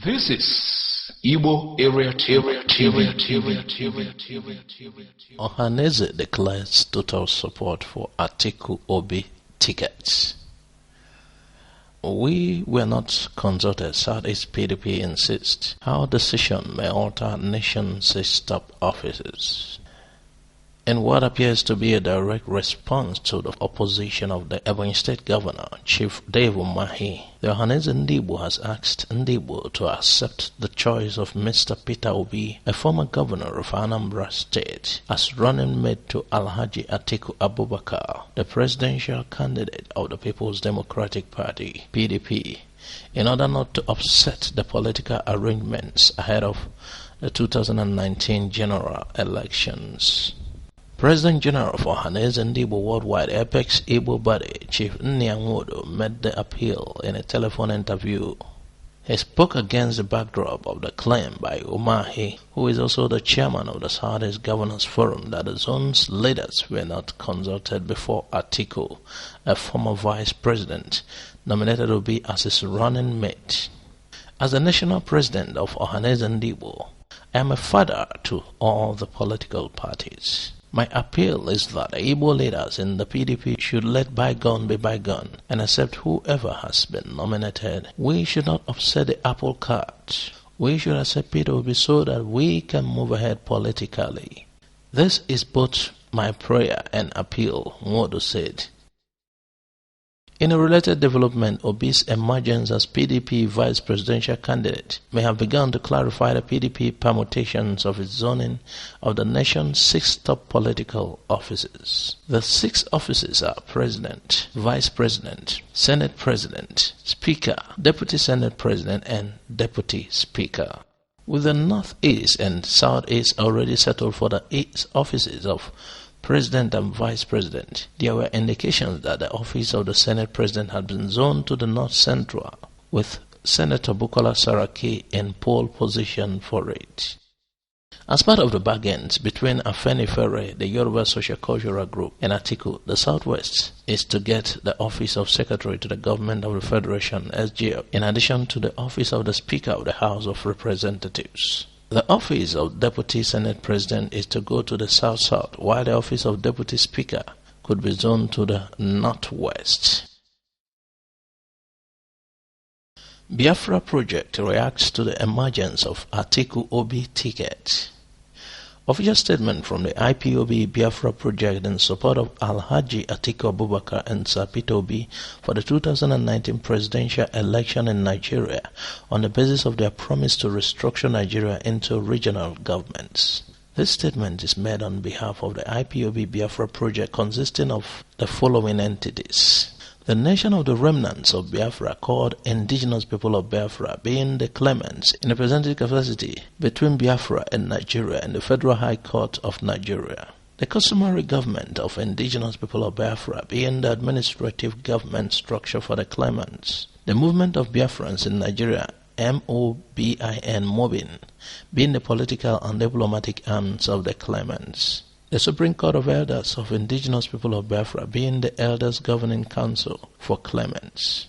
This is Igbo Area TV. Ohaneze declares total support for Atiku Obi tickets. We were not consulted, Southeast PDP insists. Our decision may alter nation's top offices. In what appears to be a direct response to the opposition of the Ebonyi State Governor, Chief Dave Umahi, the Ohaneze Igbo has asked Igbo to accept the choice of Mr. Peter Obi, a former governor of Anambra State, as running mate to Alhaji Atiku Abubakar, the presidential candidate of the People's Democratic Party, PDP, in order not to upset the political arrangements ahead of the 2019 general elections. President General of Ohaneze Igbo Worldwide Apex Igbo Body, Chief Nyangodo, made the appeal in a telephone interview. He spoke against the backdrop of the claim by Umahi, who is also the chairman of the Southeast Governors Forum, that the zone's leaders were not consulted before Atiku, a former vice president, nominated Obi as his running mate. As the national president of Ohaneze Igbo, I am a father to all the political parties. My appeal is that Igbo leaders in the PDP should let bygone be bygone and accept whoever has been nominated. We should not upset the apple cart. We should accept Peter Obi so that we can move ahead politically. This is both my prayer and appeal, Nwodo said. In a related development, Obi's emergence as PDP vice presidential candidate may have begun to clarify the PDP permutations of its zoning of the nation's 6 top political offices. The 6 offices are President, Vice President, Senate President, Speaker, Deputy Senate President, and Deputy Speaker. With the Northeast and Southeast already settled for the 8 offices of President and Vice President, there were indications that the office of the Senate President had been zoned to the North Central, with Senator Bukola Saraki in pole position for it. As part of the bargains between Afenifere, the Yoruba Social-Cultural Group, and Atiku, the Southwest is to get the office of Secretary to the Government of the Federation, SGF, in addition to the office of the Speaker of the House of Representatives. The office of Deputy Senate President is to go to the South-South, while the office of Deputy Speaker could be zoned to the Northwest. Biafra project reacts to the emergence of Atiku Obi ticket. Official statement from the IPOB Biafra project in support of Alhaji Atiku Abubakar and Sir Peter Obi for the 2019 presidential election in Nigeria on the basis of their promise to restructure Nigeria into regional governments. This statement is made on behalf of the IPOB Biafra project consisting of the following entities. The nation of the remnants of Biafra, called Indigenous People of Biafra, being the claimants in representative capacity between Biafra and Nigeria and the Federal High Court of Nigeria. The customary government of Indigenous People of Biafra, being the administrative government structure for the claimants. The movement of Biafrans in Nigeria, MOBIN, being the political and diplomatic arms of the claimants. The Supreme Court of Elders of Indigenous People of Biafra, being the Elders Governing Council for claimants.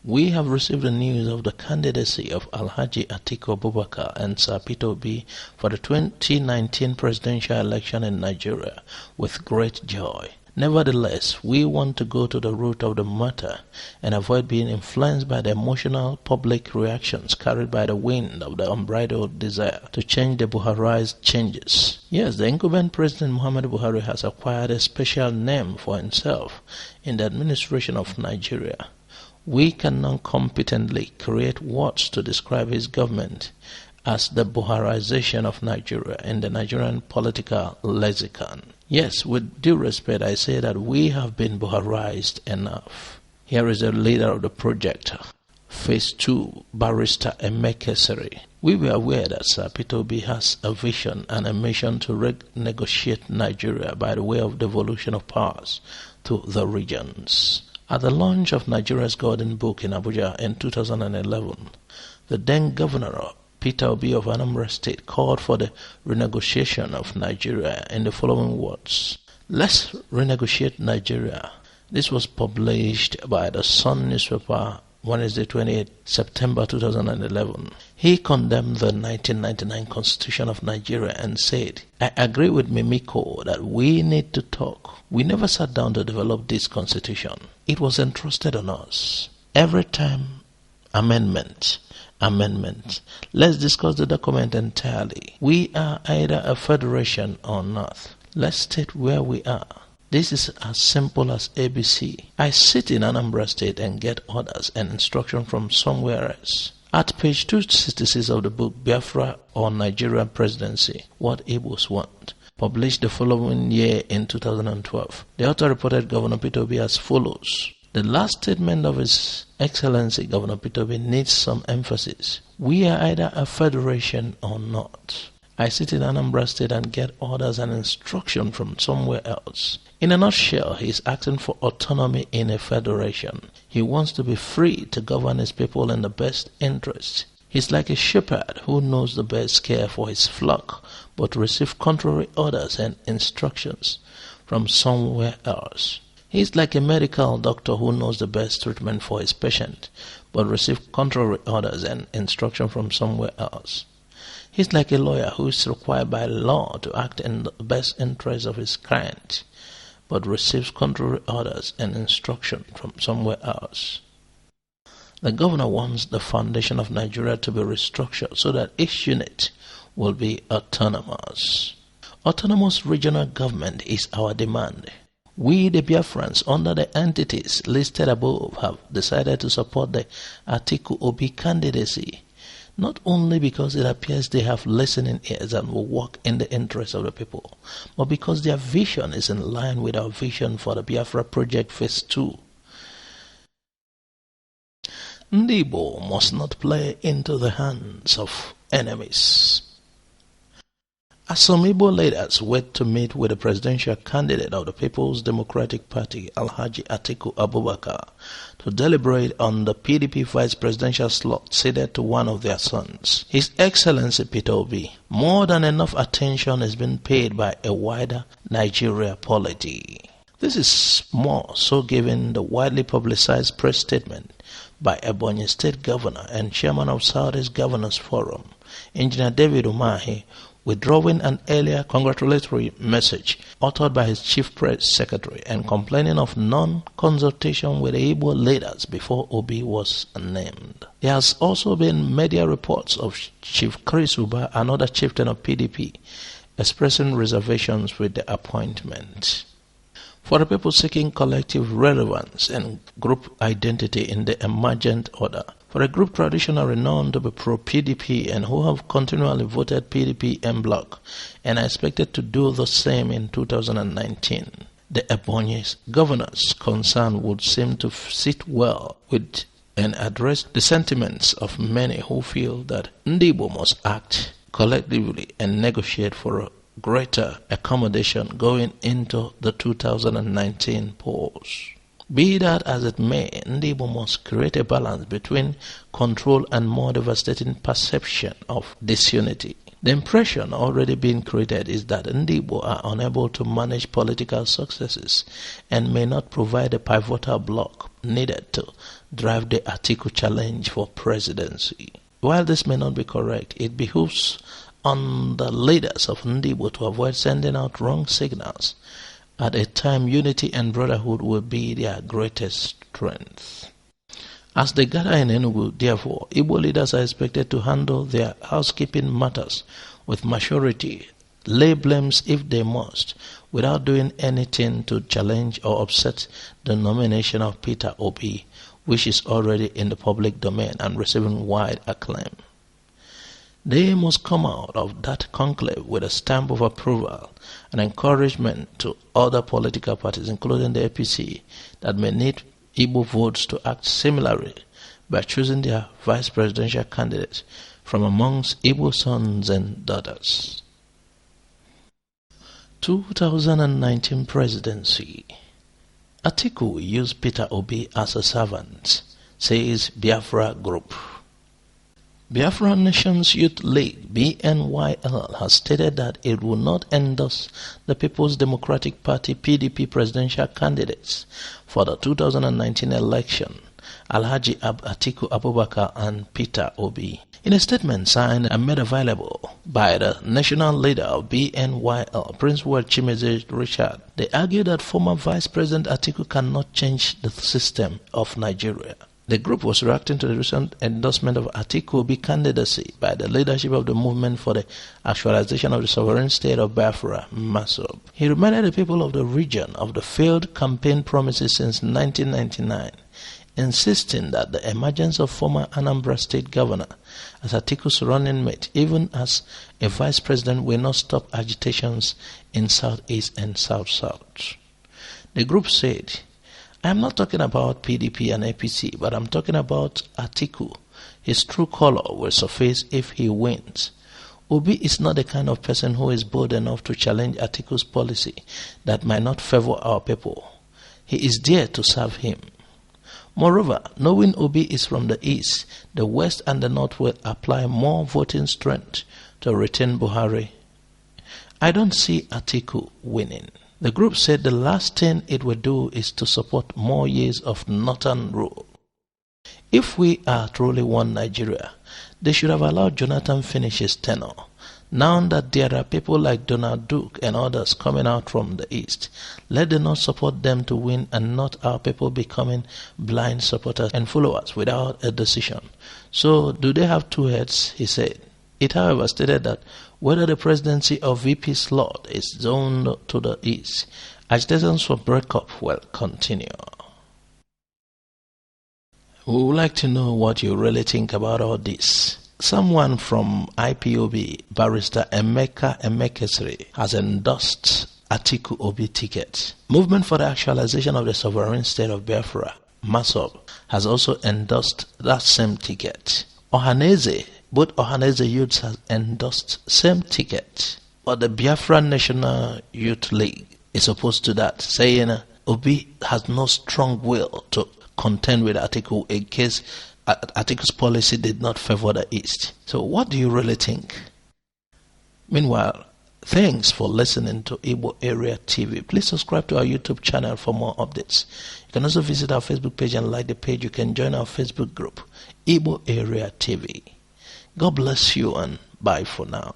We have received the news of the candidacy of Alhaji Atiku Abubakar and Sir Peter Obi for the 2019 presidential election in Nigeria with great joy. Nevertheless, we want to go to the root of the matter and avoid being influenced by the emotional public reactions carried by the wind of the unbridled desire to change the Buhari's changes. Yes, the incumbent President Muhammadu Buhari has acquired a special name for himself in the administration of Nigeria. We cannot competently create words to describe his government as the Buharization of Nigeria in the Nigerian political lexicon. Yes, with due respect, I say that we have been Buharized enough. Here is the leader of the project, Phase 2, Barrister Emeka. We were aware that Sir Peter Obi has a vision and a mission to renegotiate Nigeria by the way of devolution of powers to the regions. At the launch of Nigeria's Golden Book in Abuja in 2011, the then governor Peter Obi of Anambra State called for the renegotiation of Nigeria in the following words: "Let's renegotiate Nigeria." This was published by the Sun newspaper Wednesday, 28 September 2011. He condemned the 1999 Constitution of Nigeria and said, "I agree with Mimiko that we need to talk. We never sat down to develop this constitution. It was entrusted on us. Every time, amendment. Let's discuss the document entirely. We are either a federation or not. Let's state where we are. This is as simple as ABC. I sit in Anambra State and get orders and instruction from somewhere else." At page 266 of the book Biafra or Nigerian Presidency, What Igbos Want, published the following year in 2012, the author reported Governor Peter Obi as follows. The last statement of His Excellency Governor Peter Obi needs some emphasis. We are either a federation or not. I sit in Anambra State and get orders and instruction from somewhere else. In a nutshell, he is asking for autonomy in a federation. He wants to be free to govern his people in the best interest. He's like a shepherd who knows the best care for his flock, but receives contrary orders and instructions from somewhere else. He's like a medical doctor who knows the best treatment for his patient, but receives contrary orders and instruction from somewhere else. He's like a lawyer who is required by law to act in the best interest of his client, but receives contrary orders and instruction from somewhere else. The governor wants the foundation of Nigeria to be restructured so that each unit will be autonomous. Autonomous regional government is our demand. We, the Biafrans, under the entities listed above, have decided to support the Atiku Obi candidacy, not only because it appears they have listening ears and will work in the interest of the people, but because their vision is in line with our vision for the Biafra Project Phase 2. Ndị Igbo must not play into the hands of enemies. As some Igbo leaders wait to meet with the presidential candidate of the People's Democratic Party, Alhaji Atiku Abubakar, to deliberate on the PDP vice presidential slot ceded to one of their sons, His Excellency Peter Obi, more than enough attention is being paid by a wider Nigeria polity. This is more so given the widely publicized press statement by Ebonyi State Governor and Chairman of Southeast Governors Forum, Engineer David Umahi, withdrawing an earlier congratulatory message authored by his chief press secretary and complaining of non-consultation with the Igbo leaders before Obi was named. There has also been media reports of Chief Chris Uba, another chieftain of PDP, expressing reservations with the appointment. For the people seeking collective relevance and group identity in the emergent order, for a group traditionally known to be pro-PDP and who have continually voted PDP en bloc and are expected to do the same in 2019, the Ebonyi governor's concern would seem to sit well with and address the sentiments of many who feel that Ndị Igbo must act collectively and negotiate for a greater accommodation going into the 2019 polls. Be that as it may, Ndị Igbo must create a balance between control and more devastating perception of disunity. The impression already being created is that Ndị Igbo are unable to manage political successes and may not provide the pivotal block needed to drive the Atiku challenge for presidency. While this may not be correct, it behooves on the leaders of Ndị Igbo to avoid sending out wrong signals at a time unity and brotherhood will be their greatest strength. As they gather in Enugu, therefore, Igbo leaders are expected to handle their housekeeping matters with maturity, lay blames if they must, without doing anything to challenge or upset the nomination of Peter Obi, which is already in the public domain and receiving wide acclaim. They must come out of that conclave with a stamp of approval and encouragement to other political parties, including the APC, that may need Igbo votes to act similarly by choosing their vice presidential candidates from amongst Igbo sons and daughters. 2019 presidency. Atiku will use Peter Obi as a servant, says Biafra Group. Biafra Nations Youth League (BNYL) has stated that it will not endorse the People's Democratic Party (PDP) presidential candidates for the 2019 election Alhaji Atiku Abubakar and Peter Obi. In a statement signed and made available by the national leader of BNYL, Prince World Chimeze Richard, they argue that former Vice President Atiku cannot change the system of Nigeria. The group was reacting to the recent endorsement of Atiku Obi candidacy by the leadership of the movement for the actualization of the sovereign state of Biafra, MASOB. He reminded the people of the region of the failed campaign promises since 1999, insisting that the emergence of former Anambra State governor as Atiku's running mate, even as a vice president, will not stop agitations in Southeast and South-South. The group said, I am not talking about PDP and APC, but I'm talking about Atiku. His true color will surface if he wins. Obi is not the kind of person who is bold enough to challenge Atiku's policy that might not favor our people. He is there to serve him. Moreover, knowing Obi is from the east, the west and the north will apply more voting strength to retain Buhari. I don't see Atiku winning. The group said the last thing it will do is to support more years of northern rule. If we are truly one Nigeria, they should have allowed Jonathan finish his tenure. Now that there are people like Donald Duke and others coming out from the east, let them not support them to win and not our people becoming blind supporters and followers without a decision. So, do they have two heads? He said. It, however, stated that whether the presidency of VP slot is zoned to the east, agitations for breakup will continue. We would like to know what you really think about all this. Someone from IPOB, Barrister Emeka has endorsed Atiku Obi ticket. Movement for the Actualization of the Sovereign State of Biafra, MASOB, has also endorsed that same ticket. Ohaneze, both Ohaneze youths have endorsed same ticket. But the Biafra National Youth League is opposed to that, saying Obi has no strong will to contend with Atiku in case Atiku's policy did not favor the East. So what do you really think? Meanwhile, thanks for listening to Igbo Area TV. Please subscribe to our YouTube channel for more updates. You can also visit our Facebook page and like the page. You can join our Facebook group, Igbo Area TV. God bless you and bye for now.